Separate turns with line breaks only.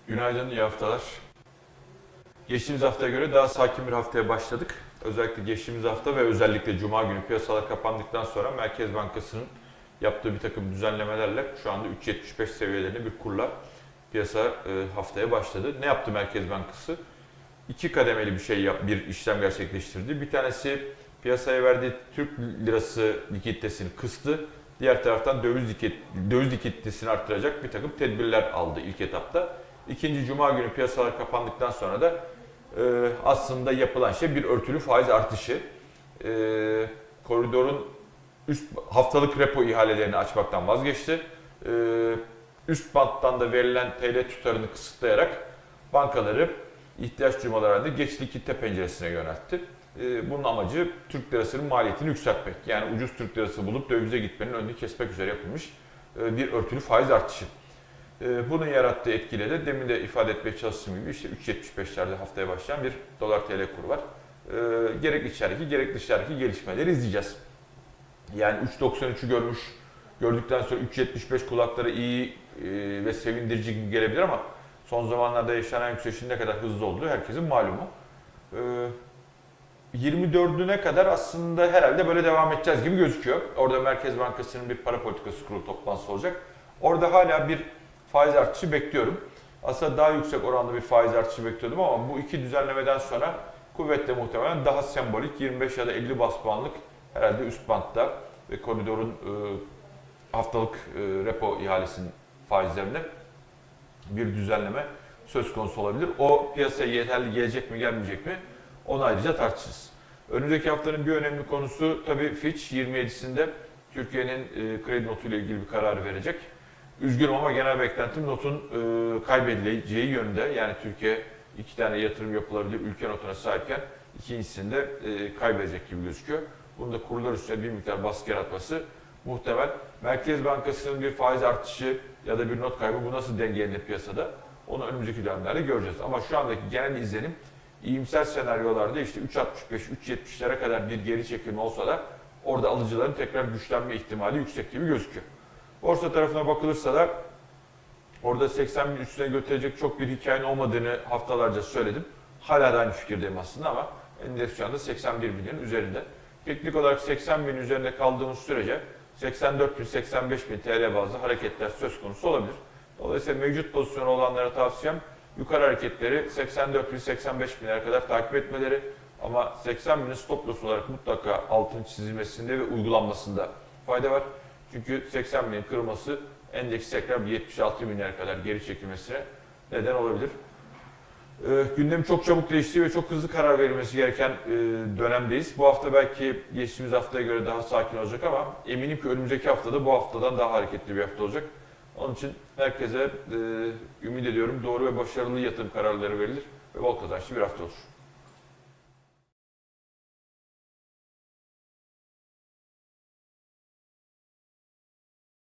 Günaydın, iyi haftalar. Geçtiğimiz haftaya göre daha sakin bir haftaya başladık. Özellikle geçtiğimiz hafta ve özellikle Cuma günü piyasalar kapandıktan sonra Merkez Bankası'nın yaptığı bir takım düzenlemelerle şu anda 3.75 seviyelerinde bir kurla piyasa haftaya başladı. Ne yaptı Merkez Bankası? İki kademeli bir işlem gerçekleştirdi. Bir tanesi piyasaya verdiği Türk lirası likiditesini kıstı. Diğer taraftan döviz likiditesini arttıracak bir takım tedbirler aldı ilk etapta. İkinci Cuma günü piyasalar kapandıktan sonra da aslında yapılan şey bir örtülü faiz artışı. Koridorun haftalık repo ihalelerini açmaktan vazgeçti. Üst banttan da verilen TL tutarını kısıtlayarak bankaları ihtiyaç duymaları halinde geç likidite penceresine yöneltti. Bunun amacı Türk lirasının maliyetini yükseltmek. Yani ucuz Türk lirası bulup dövize gitmenin önünü kesmek üzere yapılmış bir örtülü faiz artışı. Bunun yarattığı etkiyle de demin de ifade etmeye çalıştığım gibi işte 3.75'lerde haftaya başlayan bir dolar TL kuru var. Gerek içerideki gerek dışarıdaki gelişmeleri izleyeceğiz. Yani 3.93'ü gördükten sonra 3.75 kulaklara iyi ve sevindirici gibi gelebilir ama son zamanlarda yaşanan yükselişin ne kadar hızlı olduğu herkesin malumu. 24'üne kadar aslında herhalde böyle devam edeceğiz gibi gözüküyor. Orada Merkez Bankası'nın bir para politikası kurulu toplantısı olacak. Orada hala bir faiz artışı bekliyorum. Aslında daha yüksek oranda bir faiz artışı bekliyordum ama bu iki düzenlemeden sonra kuvvetle muhtemelen daha sembolik 25 ya da 50 bas puanlık herhalde üst bantta ve koridorun haftalık repo ihalesinin faizlerinde bir düzenleme söz konusu olabilir. O piyasaya yeterli gelecek mi gelmeyecek mi onu ayrıca tartışırız. Önümüzdeki haftanın bir önemli konusu tabii Fitch 27'sinde Türkiye'nin kredi notuyla ilgili bir karar verecek. Üzgünüm ama genel beklentim notun kaybedileceği yönünde. Yani Türkiye iki tane yatırım yapılabilir ülke notuna sahipken ikincisini de kaybedecek gibi gözüküyor. Bunun da kurlar üstüne bir miktar baskı yaratması muhtemel. Merkez Bankası'nın bir faiz artışı ya da bir not kaybı bu nasıl dengelenir piyasada? Onu önümüzdeki dönemlerde göreceğiz. Ama şu andaki genel izlenim iyimser senaryolarda işte 3.65-3.70'lere kadar bir geri çekilme olsa da orada alıcıların tekrar güçlenme ihtimali yüksek gibi gözüküyor. Borsa tarafına bakılırsa da orada 80 bin üstüne götürecek çok bir hikayenin olmadığını haftalarca söyledim. Hala da aynı fikirdeyim aslında ama endeks şu anda 81 binin üzerinde. Teknik olarak 80 bin üzerinde kaldığımız sürece 84 bin, 85 bin TL bazlı hareketler söz konusu olabilir. Dolayısıyla mevcut pozisyonu olanlara tavsiyem yukarı hareketleri 84 bin, 85 binlere kadar takip etmeleri ama 80 binin stop loss olarak mutlaka altın çizilmesinde ve uygulanmasında fayda var. Çünkü 80 binin kırılması endeks tekrar 76 binlere kadar geri çekilmesine neden olabilir. Gündem çok çabuk değişti ve çok hızlı karar verilmesi gereken dönemdeyiz. Bu hafta belki geçtiğimiz haftaya göre daha sakin olacak ama eminim ki önümüzdeki haftada bu haftadan daha hareketli bir hafta olacak. Onun için herkese ümit ediyorum doğru ve başarılı yatırım kararları verilir ve bol kazançlı bir hafta olur.